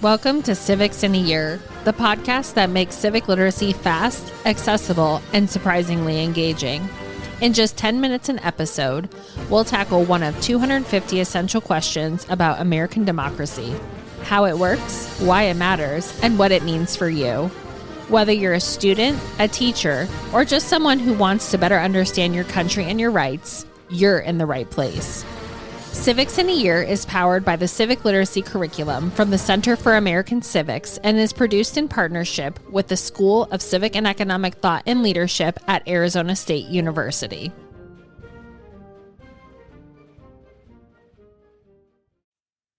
Welcome to Civics in a Year, the podcast that makes civic literacy fast, accessible, and surprisingly engaging. In just 10 minutes an episode, we'll tackle one of 250 essential questions about American democracy, how it works, why it matters, and what it means for you. Whether you're a student, a teacher, or just someone who wants to better understand your country and your rights, you're in the right place. Civics in a Year is powered by the Civic Literacy Curriculum from the Center for American Civics and is produced in partnership with the School of Civic and Economic Thought and Leadership at Arizona State University.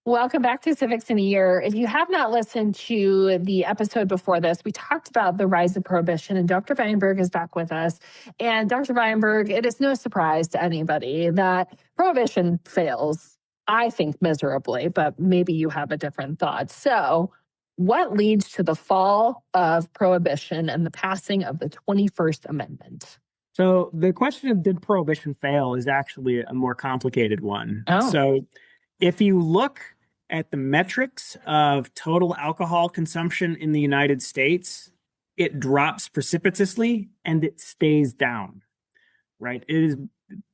Welcome back to Civics in a Year. If you have not listened to the episode before this, we talked about the rise of prohibition, and Dr. Weinberg is back with us. And Dr. Weinberg, it is no surprise to anybody that prohibition fails, I think, miserably, but maybe you have a different thought. So what leads to the fall of prohibition and the passing of the 21st Amendment? So the question of did prohibition fail is actually a more complicated one. Oh. So if you look at the metrics of total alcohol consumption in the United States, it drops precipitously and it stays down, right?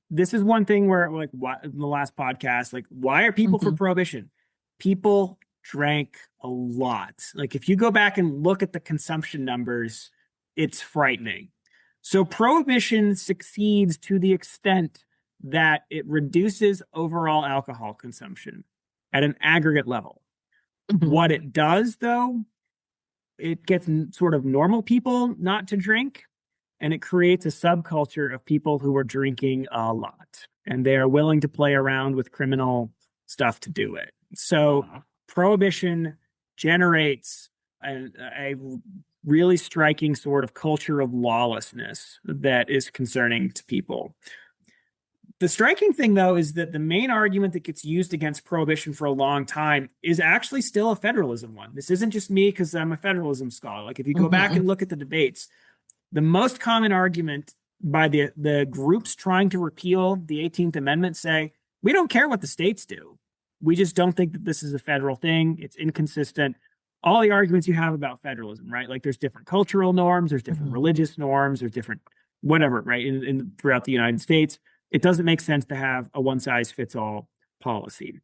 This is one thing where, like, in the last podcast, like, why are people for prohibition? People drank a lot. Like, if you go back and look at the consumption numbers, it's frightening. So prohibition succeeds to the extent that it reduces overall alcohol consumption at an aggregate level. What it does, though, it gets sort of normal people not to drink, and it creates a subculture of people who are drinking a lot, and they are willing to play around with criminal stuff to do it. So prohibition generates a really striking sort of culture of lawlessness that is concerning to people. The striking thing, though, is that the main argument that gets used against prohibition for a long time is actually still a federalism one. This isn't just me because I'm a federalism scholar. Like, if you go back and look at the debates, the most common argument by the groups trying to repeal the 18th Amendment say, we don't care what the states do. We just don't think that this is a federal thing. It's inconsistent. All the arguments you have about federalism, right? Like, there's different cultural norms, there's different religious norms, there's different whatever, right? In throughout the United States. It doesn't make sense to have a one-size-fits-all policy.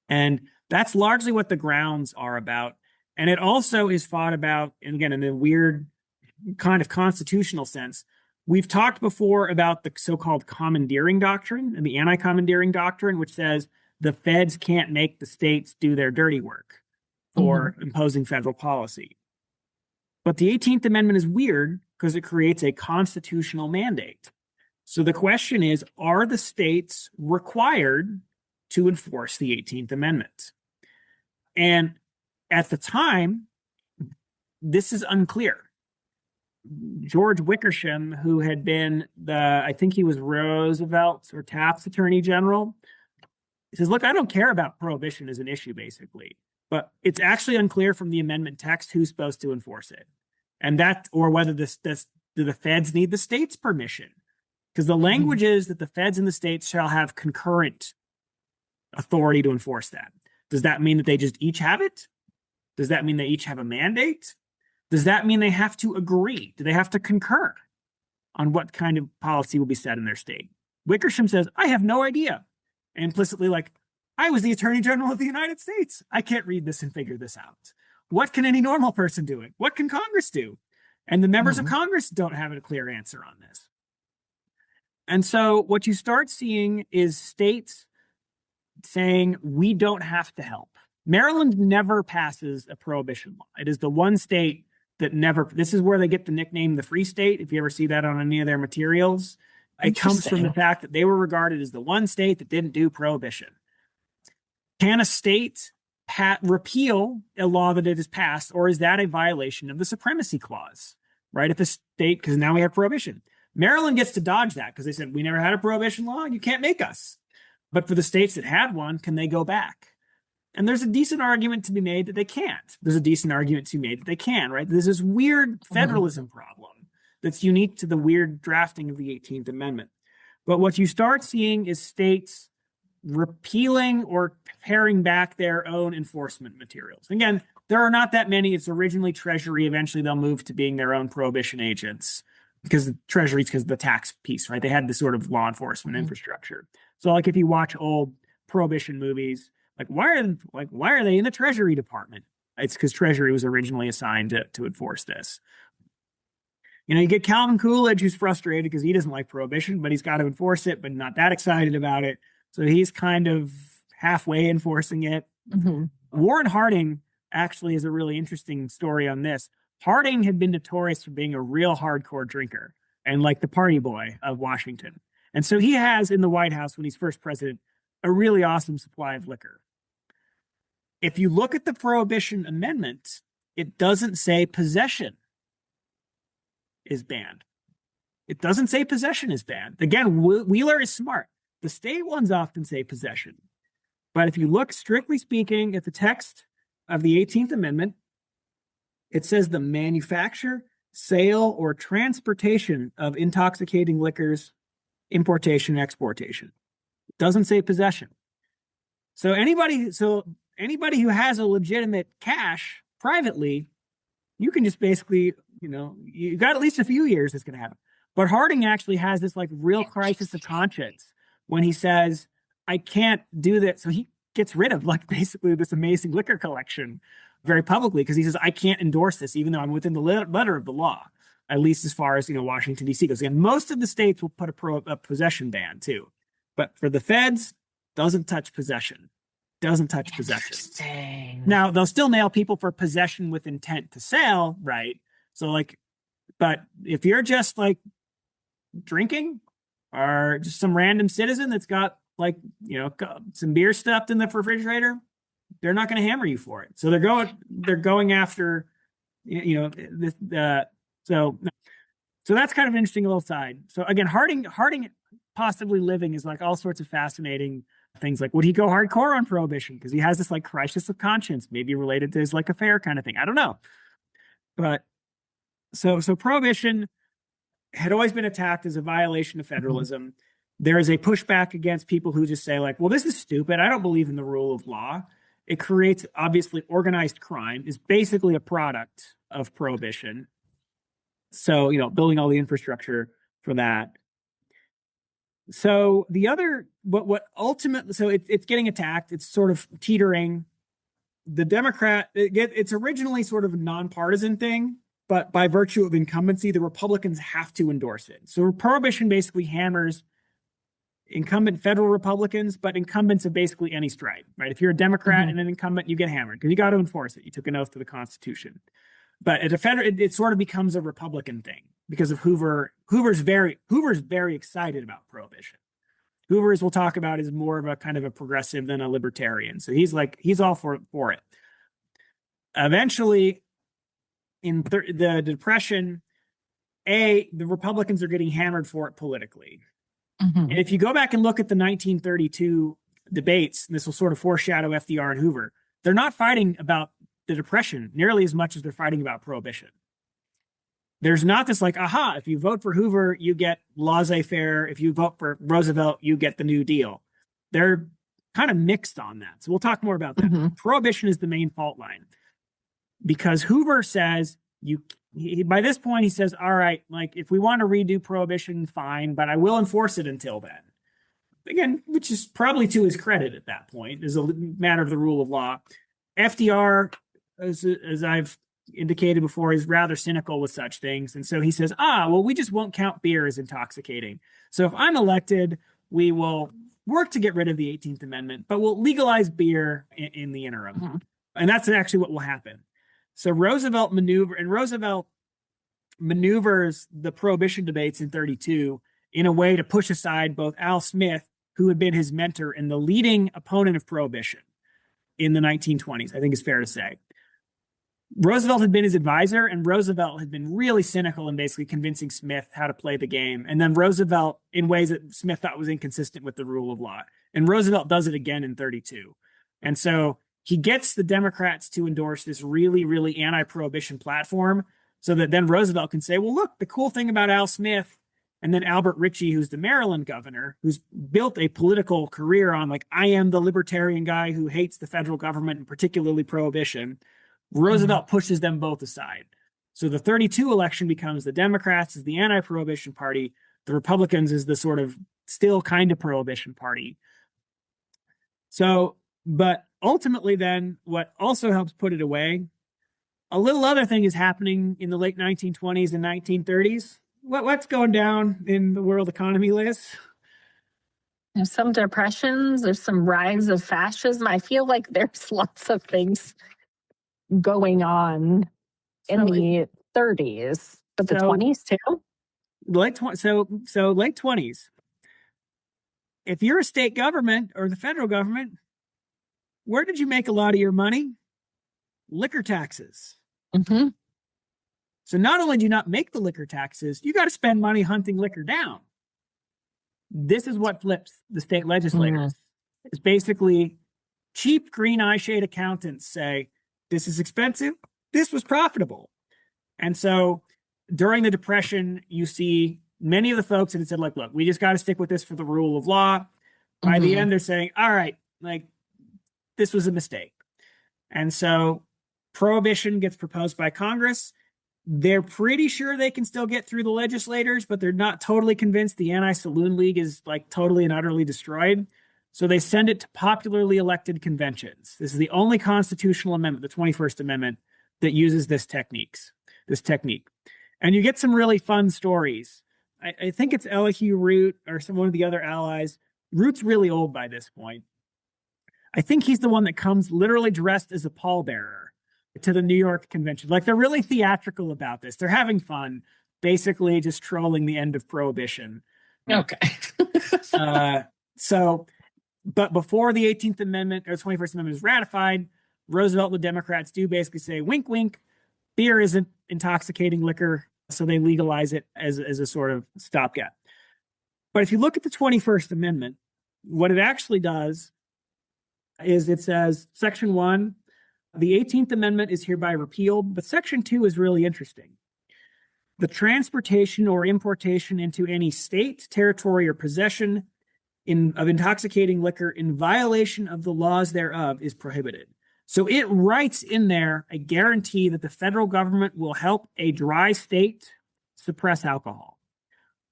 And that's largely what the grounds are about. And it also is fought about, and again, in a weird kind of constitutional sense. We've talked before about the so-called commandeering doctrine and the anti-commandeering doctrine, which says the feds can't make the states do their dirty work for imposing federal policy. But the 18th Amendment is weird because it creates a constitutional mandate. So the question is, are the states required to enforce the 18th Amendment? And at the time, this is unclear. George Wickersham, who had been I think he was Roosevelt's or Taft's attorney general, he says, look, I don't care about prohibition as an issue, basically, but it's actually unclear from the amendment text who's supposed to enforce it. And that, or whether do the feds need the state's permission? Because the language is that the feds and the states shall have concurrent authority to enforce that. Does that mean that they just each have it? Does that mean they each have a mandate? Does that mean they have to agree? Do they have to concur on what kind of policy will be set in their state? Wickersham says, I have no idea. And implicitly, like, I was the Attorney General of the United States. I can't read this and figure this out. What can any normal person do? What can Congress do? And the members of Congress don't have a clear answer on this. And so what you start seeing is states saying, we don't have to help. Maryland never passes a prohibition law. It is the one state that never, this is where they get the nickname the Free State, if you ever see that on any of their materials. It comes from the fact that they were regarded as the one state that didn't do prohibition. Can a state repeal a law that it has passed, or is that a violation of the Supremacy Clause, right? If a state, because now we have prohibition. Maryland gets to dodge that because they said, we never had a prohibition law. You can't make us. But for the states that had one, can they go back? And there's a decent argument to be made that they can't. There's a decent argument to be made that they can, right? There's this weird federalism problem that's unique to the weird drafting of the 18th Amendment. But what you start seeing is states repealing or paring back their own enforcement materials. Again, there are not that many. It's originally Treasury. Eventually, they'll move to being their own prohibition agents because the Treasury's because of the tax piece, right? They had this sort of law enforcement infrastructure. So, like, if you watch old prohibition movies, why are they in the Treasury Department? It's because Treasury was originally assigned to enforce this. You get Calvin Coolidge, who's frustrated because he doesn't like prohibition, but he's got to enforce it, but not that excited about it. So he's kind of halfway enforcing it. Mm-hmm. Warren Harding actually is a really interesting story on this. Harding had been notorious for being a real hardcore drinker and like the party boy of Washington. And so he has in the White House, when he's first president, a really awesome supply of liquor. If you look at the Prohibition Amendment, it doesn't say possession is banned. It doesn't say possession is banned. Again, Wheeler is smart. The state ones often say possession. But if you look, strictly speaking, at the text of the 18th Amendment, it says the manufacture, sale, or transportation of intoxicating liquors, importation, exportation. It doesn't say possession. So anybody who has a legitimate cache privately, you can just basically, you got at least a few years that's going to happen. But Harding actually has this real crisis of conscience when he says, I can't do that. So he gets rid of basically this amazing liquor collection very publicly because he says, I can't endorse this, even though I'm within the letter of the law, at least as far as, Washington, D.C. goes. Again, most of the states will put a possession ban too. But for the feds, doesn't touch possession. Doesn't touch possession. Now, they'll still nail people for possession with intent to sell, right? So but if you're just drinking or just some random citizen that's got some beer stuffed in the refrigerator, they're not going to hammer you for it. So they're going after, so that's kind of an interesting little side. So again, Harding possibly living is all sorts of fascinating things. Would he go hardcore on prohibition? Because he has this crisis of conscience, maybe related to his affair kind of thing. I don't know. But so prohibition had always been attacked as a violation of federalism. Mm-hmm. There is a pushback against people who just say well, this is stupid. I don't believe in the rule of law. It creates, obviously, organized crime is basically a product of prohibition. So, building all the infrastructure for that. So the other, what ultimately, so it's getting attacked. It's sort of teetering. The Democrat, it's originally sort of a nonpartisan thing, but by virtue of incumbency, the Republicans have to endorse it. So prohibition basically hammers incumbent federal Republicans, but incumbents of basically any stripe, right? If you're a Democrat and an incumbent, you get hammered because you got to enforce it. You took an oath to the Constitution. But at a federal, it sort of becomes a Republican thing because of Hoover. Hoover's very excited about prohibition. Hoover, as we'll talk about, is more of a kind of a progressive than a libertarian. So he's all for it. Eventually, in the Depression, the Republicans are getting hammered for it politically. Mm-hmm. And if you go back and look at the 1932 debates, and this will sort of foreshadow FDR and Hoover, they're not fighting about the Depression nearly as much as they're fighting about prohibition. There's not this if you vote for Hoover, you get laissez-faire. If you vote for Roosevelt, you get the New Deal. They're kind of mixed on that. So we'll talk more about that. Mm-hmm. Prohibition is the main fault line because Hoover says by this point, he says, all right, if we want to redo prohibition, fine, but I will enforce it until then. Again, which is probably to his credit at that point, is a matter of the rule of law. FDR, as I've indicated before, is rather cynical with such things. And so he says, we just won't count beer as intoxicating. So if I'm elected, we will work to get rid of the 18th Amendment, but we'll legalize beer in the interim. Mm-hmm. And that's actually what will happen. So Roosevelt maneuvers the prohibition debates in 32 in a way to push aside both Al Smith, who had been his mentor and the leading opponent of prohibition in the 1920s, I think is fair to say. Roosevelt had been his advisor, and Roosevelt had been really cynical in basically convincing Smith how to play the game. And then Roosevelt, in ways that Smith thought was inconsistent with the rule of law. And Roosevelt does it again in 32. And so he gets the Democrats to endorse this really, really anti-prohibition platform so that then Roosevelt can say, well, look, the cool thing about Al Smith and then Albert Ritchie, who's the Maryland governor, who's built a political career on I am the libertarian guy who hates the federal government and particularly prohibition. Roosevelt pushes them both aside. So the 32 election becomes the Democrats as the anti-prohibition party. The Republicans is the sort of still kind of prohibition party. So, but ultimately then what also helps put it away, a little other thing is happening in the late 1920s and 1930s. What's going down in the world economy, Liz? There's some depressions, there's some rise of fascism. I feel like there's lots of things going on in the 30s, but the 20s too? Late 20s. If you're a state government or the federal government, where did you make a lot of your money? Liquor taxes. Mm-hmm. So not only do you not make the liquor taxes, you got to spend money hunting liquor down. This is what flips the state legislators. It's basically cheap green eye shade accountants say, this is expensive, this was profitable. And so during the Depression, you see many of the folks that had said, like, look, we just got to stick with this for the rule of law. By the end, they're saying, all right, like, this was a mistake. And so prohibition gets proposed by Congress. They're pretty sure they can still get through the legislators, but they're not totally convinced the Anti-Saloon League is like totally and utterly destroyed. So they send it to popularly elected conventions. This is the only constitutional amendment, the 21st Amendment, that uses this technique. And you get some really fun stories. I think it's Elihu Root or one of the other allies. Root's really old by this point. I think he's the one that comes literally dressed as a pallbearer to the New York convention. Like, they're really theatrical about this. They're having fun, basically just trolling the end of Prohibition. Okay. But before the 18th Amendment or the 21st Amendment is ratified, Roosevelt and the Democrats do basically say, wink, wink, beer isn't intoxicating liquor. So they legalize it as a sort of stopgap. But if you look at the 21st Amendment, what it actually does is it says, Section 1, the 18th Amendment is hereby repealed, but Section 2 is really interesting. The transportation or importation into any state, territory, or possession of intoxicating liquor in violation of the laws thereof is prohibited. So it writes in there a guarantee that the federal government will help a dry state suppress alcohol,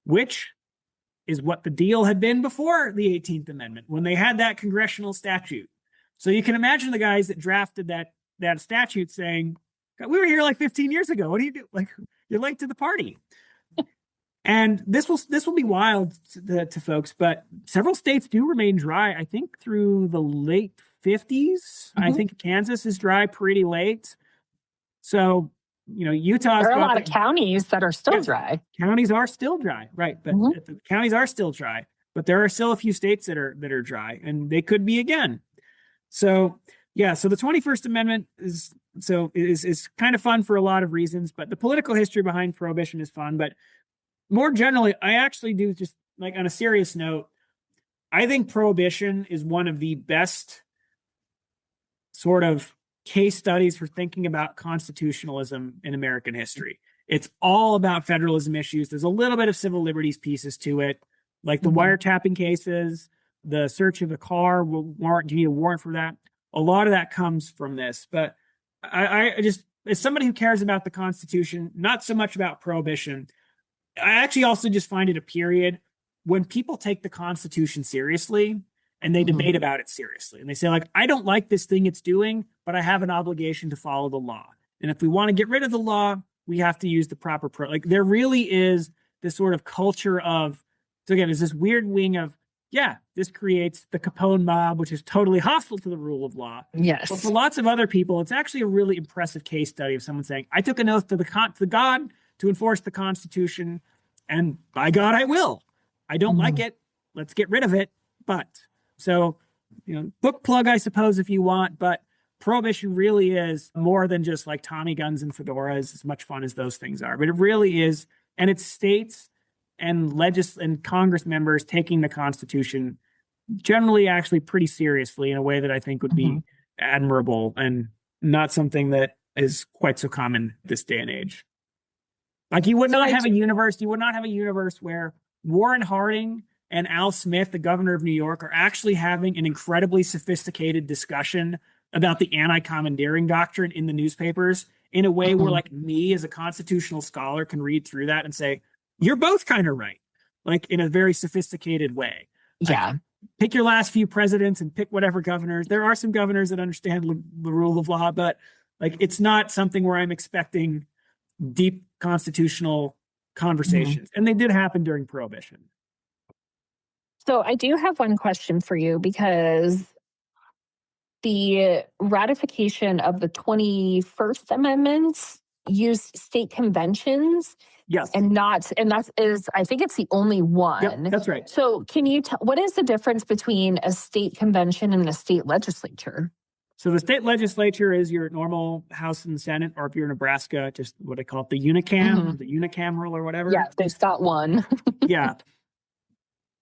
which is what the deal had been before the 18th Amendment, when they had that congressional statute. So you can imagine the guys that drafted that statute saying, we were here like 15 years ago. What do you do? Like, you're late to the party. And this will be wild to folks, but several states do remain dry, I think, through the late 50s. I think Kansas is dry pretty late. So, Utah's there are a lot of counties that are still dry. Counties are still dry, right? But the counties are still dry. But there are still a few states that are dry, and they could be again. So, yeah. So the 21st Amendment is kind of fun for a lot of reasons, but the political history behind Prohibition is fun. But more generally, I actually do, just like on a serious note, I think Prohibition is one of the best sort of case studies for thinking about constitutionalism in American history. It's all about federalism issues. There's a little bit of civil liberties pieces to it, like the wiretapping cases, the search of a car, warrant, do you need a warrant for that? A lot of that comes from this. But I just, as somebody who cares about the Constitution, not so much about Prohibition, I actually also just find it a period when people take the Constitution seriously and they debate about it seriously. And they say, like, I don't like this thing it's doing, but I have an obligation to follow the law. And if we want to get rid of the law, we have to use the proper like, there really is this sort of culture of, so again, there's this weird wing of, yeah, this creates the Capone mob, which is totally hostile to the rule of law. Yes. But for lots of other people, it's actually a really impressive case study of someone saying, I took an oath to the God to enforce the Constitution, and by God, I will. I don't like it. Let's get rid of it. But so, book plug, I suppose, if you want, but Prohibition really is more than just like Tommy guns and fedoras, as much fun as those things are. But it really is, and it's states and and Congress members taking the Constitution generally actually pretty seriously in a way that I think would be admirable and not something that is quite so common this day and age. Like, you would not have a universe where Warren Harding and Al Smith, the governor of New York, are actually having an incredibly sophisticated discussion about the anti-commandeering doctrine in the newspapers in a way where like me as a constitutional scholar can read through that and say, you're both kind of right, like in a very sophisticated way. Yeah. Like, pick your last few presidents and pick whatever governors. There are some governors that understand the rule of law, but like it's not something where I'm expecting deep constitutional conversations. And they did happen during Prohibition. So I do have one question for you, because the ratification of the 21st Amendment used state conventions. Yes. And that is, I think it's the only one. Yep, that's right. So can you tell, what is the difference between a state convention and a state legislature? So the state legislature is your normal House and Senate, or if you're in Nebraska, just what I call it, the unicam, the unicameral or whatever. Yeah, they've got one. Yeah.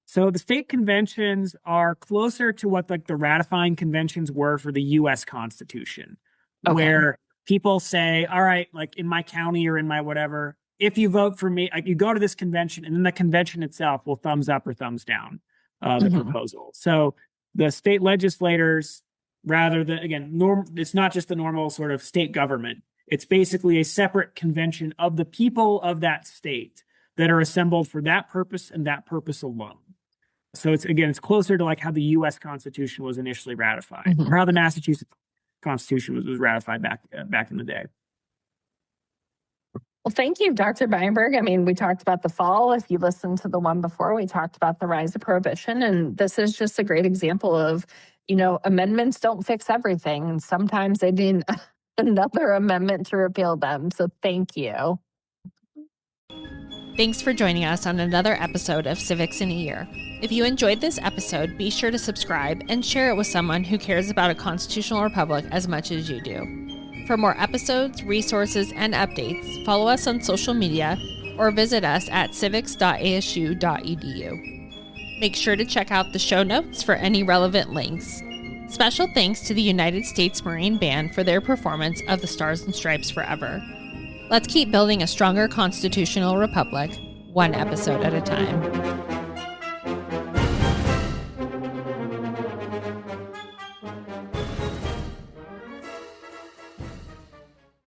So the state conventions are closer to what like the ratifying conventions were for the U.S. Constitution, where people say, all right, like in my county or in my whatever, if you vote for me, like you go to this convention, and then the convention itself will thumbs up or thumbs down the proposal. So the state legislators, rather than, again, it's not just the normal sort of state government. It's basically a separate convention of the people of that state that are assembled for that purpose and that purpose alone. So it's closer to like how the U.S. Constitution was initially ratified, or how the Massachusetts Constitution was ratified back in the day. Well, thank you, Dr. Weinberg. I mean, we talked about the fall. If you listened to the one before, we talked about the rise of Prohibition. And this is just a great example of, amendments don't fix everything. And sometimes they need another amendment to repeal them. So thank you. Thanks for joining us on another episode of Civics in a Year. If you enjoyed this episode, be sure to subscribe and share it with someone who cares about a constitutional republic as much as you do. For more episodes, resources, and updates, follow us on social media or visit us at civics.asu.edu. Make sure to check out the show notes for any relevant links. Special thanks to the United States Marine Band for their performance of the Stars and Stripes Forever. Let's keep building a stronger constitutional republic, one episode at a time.